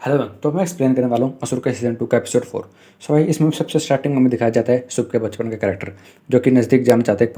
Hello, तो मैं explain करने वाला हूँ असुर का सीज़न 2 का एपिसोड 4। सो भाई इसमें सबसे स्टार्टिंग में दिखाया जाता है शुभ के बचपन का कैरेक्टर, जो कि नज़दीक जाना चाहते हैं एक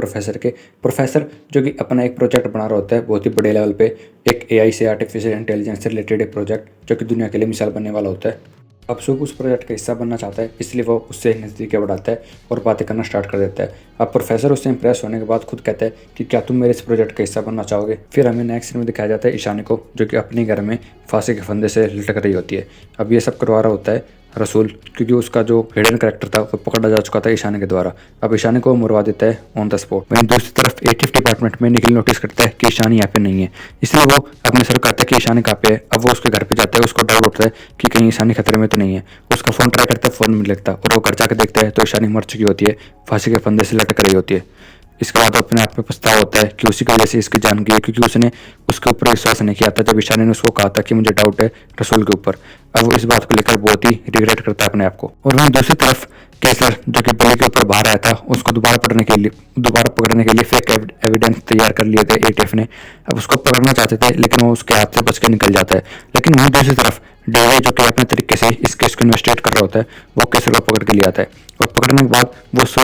प्रोफेसर जो कि अपना एक प्रोजेक्ट बना रहा होता है बहुत ही बड़े लेवल पे, एक एआई से आर्टिफिशियल इंटेलिजेंस से रिलेटेड एक प्रोजेक्ट जो कि दुनिया के लिए मिसाल बनने वाला होता है। अब शुभ उस प्रोजेक्ट का हिस्सा बनना चाहता है, इसलिए वो उससे नज़दीक बढ़ाता है और बातें करना स्टार्ट कर देता है। अब प्रोफेसर उससे इंप्रेस होने के बाद खुद कहता है कि क्या तुम मेरे इस प्रोजेक्ट का हिस्सा बनना चाहोगे। फिर हमें नेक्स्ट सीन में दिखाया जाता है ईशानी को, जो कि अपने घर में फांसी के फंदे से लटक रही होती है। अब ये सब करवा रहा होता है रसूल, क्योंकि उसका जो हिडन करेक्टर था वो पकड़ा जा चुका था ईशानी के द्वारा। अब ईशानी को मरवा देता है ऑन द स्पॉट। वहीं दूसरी तरफ एटीएफ डिपार्टमेंट में निखिल नोटिस करता है कि ईशानी यहाँ पे नहीं है, इसलिए वो अपने सर कहता है कि ईशानी कहाँ पे है। अब वो उसके घर पे जाता है, उसको डाउट होता है कि कहीं ईशानी खतरे में तो नहीं है। उसका फोन ट्राई करता है, फोन नहीं लगता और वो घर जाकर देखता है तो ईशानी मर चुकी होती है, फांसी के फंदे से लटक रही होती है। इसके बाद अपने आप में पछतावा होता है कि उसी की वजह से इसकी जान गई, क्योंकि उसने उसके ऊपर विश्वास नहीं किया था जब ईशानी ने उसको कहा था कि मुझे डाउट है रसूल के ऊपर। अब वो इस बात को लेकर बहुत ही रिग्रेट करता है अपने आप को। और वहीं दूसरी तरफ केसलर, जो कि बलि के ऊपर बाहर आया था, उसको दोबारा पकड़ने के लिए फेक एविडेंस तैयार कर लिए थे एटीएफ ने। अब उसको पकड़ना चाहते थे, लेकिन वो उसके हाथ से बच के निकल जाता है। लेकिन वहीं दूसरी तरफ डीआई, जो कि अपने तरीके से इस केस को इन्वेस्टिगेट कर रहा होता है, वो केसलर को पकड़ के ले आता है। और पकड़ने के बाद वो उस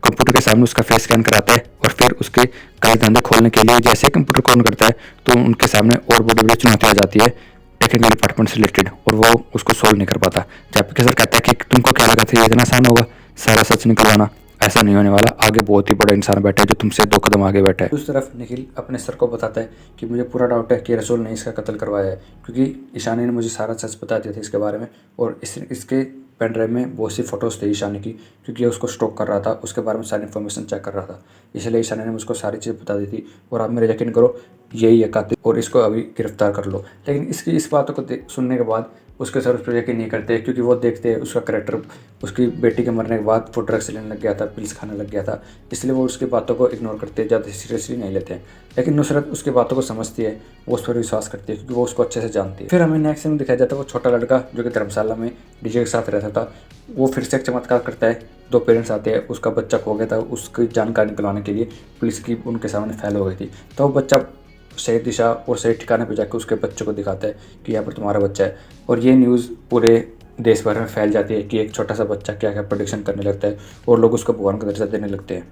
कंप्यूटर के सामने उसका फेस स्कैन कराता है और फिर उसके कई धंधे खोलने के लिए जैसे कंप्यूटर को ऑन करता है तो उनके सामने और बड़ी बड़ी चुनौती आ जाती है टेक्निकल डिपार्टमेंट से रिलेटेड, और वो उसको सोल्व नहीं कर पाता। जब सर कहता है कि तुमको क्या लगा था ये इतना आसान होगा सारा सच निकलवाना, ऐसा नहीं होने वाला, आगे बहुत ही बड़ा इंसान बैठा है जो तुमसे 2 कदम आगे बैठा है। उस तरफ निखिल अपने सर को बताता है कि मुझे पूरा डाउट है कि रसूल ने इसका कत्ल करवाया है, क्योंकि ईशानी ने मुझे सारा सच बता दिया था इसके बारे में। और इसके पेन ड्राइव में बहुत सी फोटोज़ थे ईशानी की, क्योंकि उसको स्टॉक कर रहा था, उसके बारे में सारी इन्फॉर्मेशन चेक कर रहा था, इसलिए ईशानी ने मुझको सारी चीज़ बता दी थी। और आप मेरे यकीन करो, यही है कातिल और इसको अभी गिरफ्तार कर लो। लेकिन इसकी इस बातों को सुनने के बाद उसके सर उस पर यकीन नहीं करते, क्योंकि वो देखते हैं उसका करेक्टर उसकी बेटी के मरने के बाद वो ड्रग्स लेने लग गया था, पिल्स खाने लग गया था, इसलिए वो उसकी बातों को इग्नोर करते हैं, ज़्यादा सीरियसली नहीं लेते हैं। लेकिन नुसरत उसकी बातों को समझती है, वो उस पर विश्वास करती है, क्योंकि वो उसको अच्छे से जानती है। फिर हमें नेक्स्ट में दिखाया जाता है वो छोटा लड़का जो कि धर्मशाला में डीजे के साथ रहता था, वो फिर से एक चमत्कार करता है। 2 पेरेंट्स आते हैं, उसका बच्चा खो गया था, उसकी जानकारी निकलवाने के लिए पुलिस की उनके सामने फैल हो गई थी। तो वो बच्चा सही दिशा और सही ठिकाने पर जाकर उसके बच्चे को दिखाता है कि यहाँ पर तुम्हारा बच्चा है। और ये न्यूज़ पूरे देश भर में फैल जाती है कि एक छोटा सा बच्चा क्या क्या प्रोडिक्शन करने लगता है और लोग उसको भगवान का दर्जा देने लगते हैं।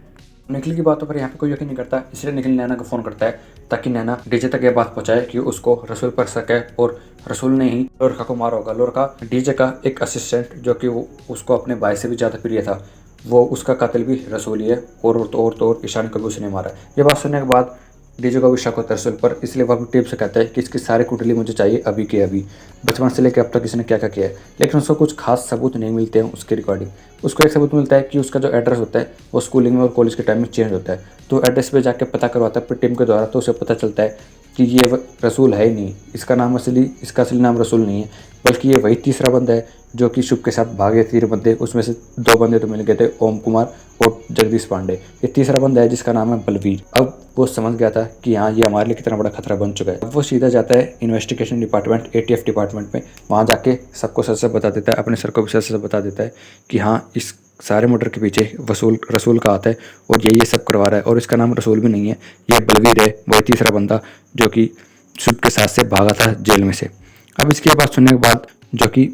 निखिल की बातों पर यहाँ पे कोई यकीन नहीं करता, इसलिए निखिल नैना को फ़ोन करता है ताकि नैना डीजे तक ये बात पहुँचाए कि उसको रसूल पर शक है और रसूल ने ही लोरका को मारा होगा। लोरका डीजे का एक असिस्टेंट, जो कि वो उसको अपने भाई से भी ज़्यादा प्रिय था, वो उसका कातिल भी रसूल ही है और तो ईशानी को भी उसने मारा। ये बात सुनने के बाद डीजे को भी शक होता है रसूल पर, इसलिए वह अपनी टीम से कहता है कि इसकी सारी कुंडली मुझे चाहिए अभी के अभी, बचपन से लेकर अब तक इसने क्या क्या किया है। लेकिन उसको कुछ खास सबूत नहीं मिलते हैं उसके रिकॉर्डिंग। उसको एक सबूत मिलता है कि उसका जो एड्रेस होता है वो स्कूलिंग में और कॉलेज के टाइम में चेंज होता है, तो एड्रेस पे जाके पता करवाता है अपनी टीम के द्वारा, तो उसे पता चलता है कि ये रसूल है ही नहीं, इसका असली नाम रसूल नहीं है, बल्कि ये वही तीसरा बंदा है जो कि शुभ के साथ भागे 3 बंदे, उसमें से 2 बंदे तो मिल गए थे, ओम कुमार और जगदीश पांडे। ये तीसरा बंदा है जिसका नाम है बलवीर। अब वो समझ गया था कि हाँ, ये हमारे लिए कितना बड़ा खतरा बन चुका है। अब वो सीधा जाता है इन्वेस्टिगेशन डिपार्टमेंट, एटीएफ डिपार्टमेंट में, वहाँ जाके सबको सच सच बता देता है, अपने सर को भी सच सच बता देता है कि हाँ, इस सारे मर्डर के पीछे रसूल का हाथ है और ये सब करवा रहा है, और इसका नाम रसूल भी नहीं है, ये बलवीर है, वही तीसरा बंदा जो कि शुभ के साथ से भागा था जेल में से। अब इसकी बात सुनने के बाद जो कि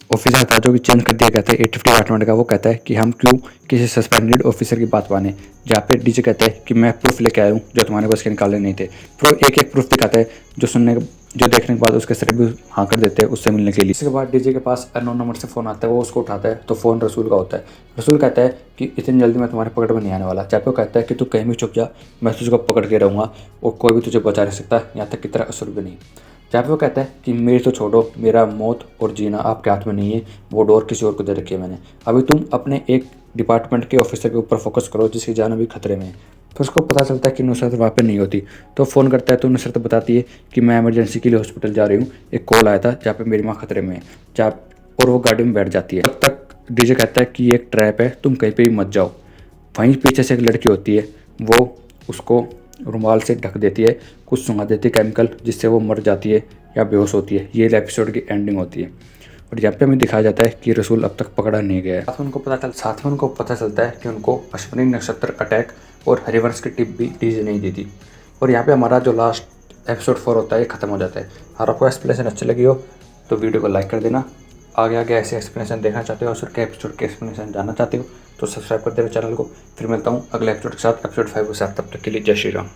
ऑफिसर था, जो कि चेंज कर दिया गया था एटीएफ डिपार्टमेंट का, वो कहता है कि हम क्यों किसी सस्पेंडेड ऑफिसर की बात माने। जहाँ पे डीजे कहता है कि मैं प्रूफ लेके आया हूँ जो तुम्हारे बस के निकालने नहीं थे। फिर एक प्रूफ दिखाता है जो देखने के बाद उसके सर भी हाँ कर देते हैं उससे मिलने के लिए। इसके बाद डीजे के पास अननोन नंबर से फ़ोन आता है, वो उसको उठाता है तो फ़ोन रसूल का होता है। रसूल कहता है कि इतनी जल्दी मैं तुम्हारे पकड़ में नहीं आने वाला। जहाँ पे वो कहता है कि तू कहीं भी छुप जा, मैं तुझको पकड़ के रहूँगा और कोई भी तुझे बचा नहीं सकता, यहाँ तक कि तेरा असुर भी नहीं। जहाँ पे वो कहता है कि मेरी तो छोड़ो, मेरा मौत और जीना आपके हाथ में नहीं है, वो डोर किसी और को दे रखी है मैंने। अभी तुम अपने एक डिपार्टमेंट के ऑफिसर के ऊपर फोकस करो जिसकी जान अभी खतरे में है। तो उसको पता चलता है कि नुसरत वहाँ पे नहीं होती, तो फ़ोन करता है तो नुसरत बताती है कि मैं इमरजेंसी के लिए हॉस्पिटल जा रही हूँ, एक कॉल आया था जहाँ पे मेरी माँ खतरे में है। जहाँ और वो गाड़ी में बैठ जाती है। तब तक डीजे कहता है कि ये एक ट्रैप है, तुम कहीं पर भी मत जाओ। वहीं पीछे से एक लड़की होती है, वो उसको रुमाल से ढक देती है, कुछ सुंघा देती है केमिकल, जिससे वो मर जाती है या बेहोश होती है। ये एपिसोड की एंडिंग होती है और यहाँ पे हमें दिखाया जाता है कि रसूल अब तक पकड़ा नहीं गया है। साथ में उनको पता चलता है कि उनको अश्विनी नक्षत्र अटैक और हरिवंश की टिप भी डीजे नहीं दी थी। और यहाँ पे हमारा जो लास्ट एपिसोड 4 होता है ये खत्म हो जाता है। अगर आपको एक्सप्लेनेशन अच्छी लगी हो तो वीडियो को लाइक कर देना। आगे आगे ऐसे एक्सप्लेनेशन देखना चाहते हो, असुर के एपिसोड के एक्सप्लेनेशन जानना चाहते हो तो सब्सक्राइब कर देना चैनल को। फिर मिलता हूँ अगले एपिसोड के साथ, एपिसोड 5 के साथ। तब तक के लिए जय श्री राम।